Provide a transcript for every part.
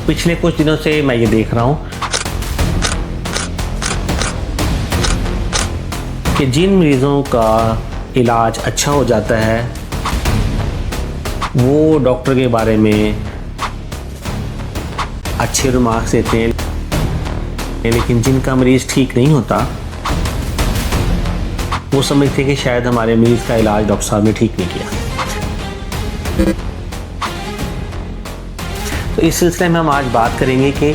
पिछले कुछ दिनों से मैं ये देख रहा हूँ कि जिन मरीज़ों का इलाज अच्छा हो जाता है वो डॉक्टर के बारे में अच्छे रिमार्क्स देते हैं, लेकिन जिनका मरीज़ ठीक नहीं होता वो समझते हैं कि शायद हमारे मरीज़ का इलाज डॉक्टर साहब ने ठीक नहीं किया। तो इस सिलसिले में हम आज बात करेंगे कि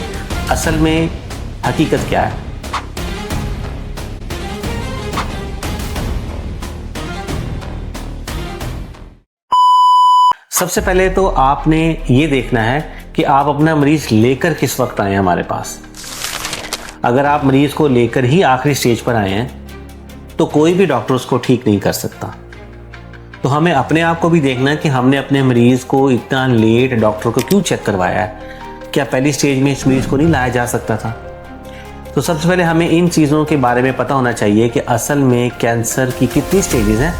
असल में हकीकत क्या है। सबसे पहले तो आपने ये देखना है कि आप अपना मरीज लेकर किस वक्त आए हैं हमारे पास। अगर आप मरीज को लेकर ही आखिरी स्टेज पर आए हैं तो कोई भी डॉक्टर उसको ठीक नहीं कर सकता। तो हमें अपने आप को भी देखना है कि हमने अपने मरीज को इतना लेट डॉक्टर को क्यों चेक करवाया है। क्या पहली स्टेज में इस मरीज को नहीं लाया जा सकता था? तो सबसे पहले हमें इन चीज़ों के बारे में पता होना चाहिए कि असल में कैंसर की कितनी स्टेजेस हैं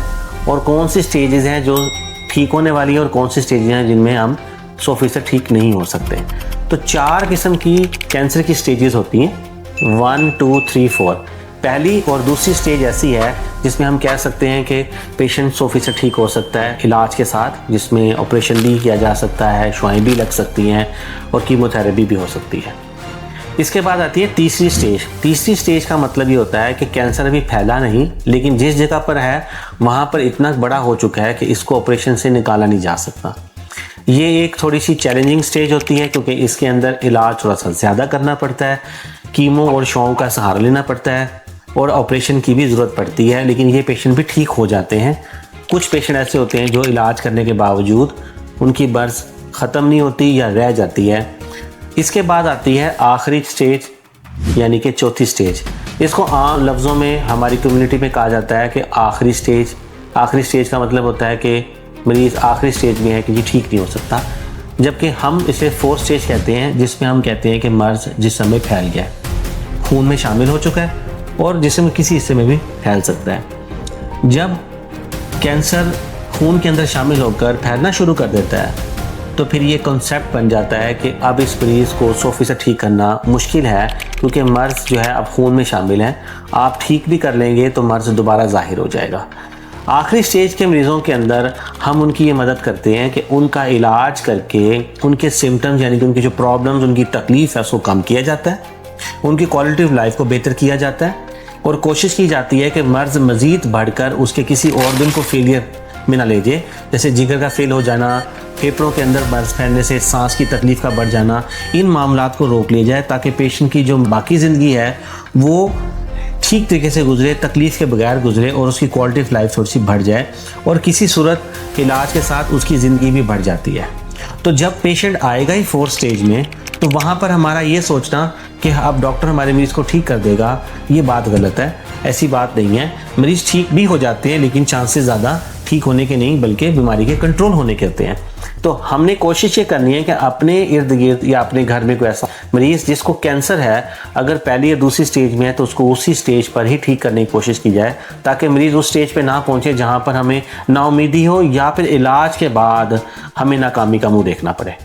और कौन सी स्टेजेस हैं जो ठीक होने वाली है और कौन सी स्टेजेस हैं जिनमें हम 100% ठीक नहीं हो सकते। तो 4 किस्म की कैंसर की स्टेजेस होती हैं, 1, 2, 3, 4। पहली और दूसरी स्टेज ऐसी है जिसमें हम कह सकते हैं कि पेशेंट 100% ठीक हो सकता है इलाज के साथ, जिसमें ऑपरेशन भी किया जा सकता है, शुआएं भी लग सकती हैं और कीमोथेरेपी भी हो सकती है। इसके बाद आती है तीसरी स्टेज। तीसरी स्टेज का मतलब ये होता है कि कैंसर अभी फैला नहीं, लेकिन जिस जगह पर है वहाँ पर इतना बड़ा हो चुका है कि इसको ऑपरेशन से निकाला नहीं जा सकता। ये एक थोड़ी सी चैलेंजिंग स्टेज होती है क्योंकि इसके अंदर इलाज थोड़ा सा ज़्यादा करना पड़ता है, कीमो और शुआओं का सहारा लेना पड़ता है और ऑपरेशन की भी ज़रूरत पड़ती है, लेकिन ये पेशेंट भी ठीक हो जाते हैं। कुछ पेशेंट ऐसे होते हैं जो इलाज करने के बावजूद उनकी बर्स ख़त्म नहीं होती या रह जाती है। इसके बाद आती है आखिरी स्टेज, यानी कि चौथी स्टेज। इसको आम लफ्ज़ों में हमारी कम्युनिटी में कहा जाता है कि आखिरी स्टेज। आखिरी स्टेज का मतलब होता है कि मरीज़ आखिरी स्टेज में है कि ये ठीक नहीं हो सकता, जबकि हम इसे 4th स्टेज कहते हैं, जिसमें हम कहते हैं कि मर्ज़ जिस्म में फैल गया है, खून में शामिल हो चुका है और जिस्म किसी हिस्से में भी फैल सकता है। जब कैंसर खून के अंदर शामिल होकर फैलना शुरू कर देता है तो फिर ये कॉन्सेप्ट बन जाता है कि अब इस मरीज़ को 100% ठीक करना मुश्किल है, क्योंकि मर्ज़ जो है अब खून में शामिल है। आप ठीक भी कर लेंगे तो मर्ज़ दोबारा ज़ाहिर हो जाएगा। आखिरी स्टेज के मरीज़ों के अंदर हम उनकी ये मदद करते हैं कि उनका इलाज करके उनके सिम्टम्स, यानी कि उनकी जो प्रॉब्लम्स, उनकी तकलीफ़ है, उसको कम किया जाता है, उनकी क्वालिटी ऑफ लाइफ को बेहतर किया जाता है और कोशिश की जाती है कि मर्ज़ मज़ीद बढ़कर उसके किसी ऑर्गन को फेलियर में ना ले जाए। जैसे जिगर का फेल हो जाना, फेफड़ों के अंदर मर्ज़ फैलने से सांस की तकलीफ़ का बढ़ जाना, इन मामलात को रोक लिया जाए ताकि पेशेंट की जो बाकी ज़िंदगी है वो ठीक तरीके से गुजरे, तकलीफ़ के बगैर गुजरे और उसकी क्वालिटी ऑफ लाइफ थोड़ी सी बढ़ जाए और किसी सूरत इलाज के साथ उसकी ज़िंदगी भी बढ़ जाती है। तो जब पेशेंट आएगा ही 4th स्टेज में, तो वहाँ पर हमारा ये सोचना कि अब डॉक्टर हमारे मरीज़ को ठीक कर देगा, ये बात गलत है। ऐसी बात नहीं है। मरीज़ ठीक भी हो जाते हैं, लेकिन चांसेस ज़्यादा ठीक होने के नहीं बल्कि बीमारी के कंट्रोल होने के होते हैं। तो हमने कोशिश ये करनी है कि अपने इर्द गिर्द या अपने घर में कोई ऐसा मरीज़ जिसको कैंसर है, अगर पहली या दूसरी स्टेज में है तो उसको उसी स्टेज पर ही ठीक करने की कोशिश की जाए, ताकि मरीज़ उस स्टेज पे ना पहुंचे जहां पर हमें नाउमीदी हो या फिर इलाज के बाद हमें नाकामी का मुंह देखना पड़े।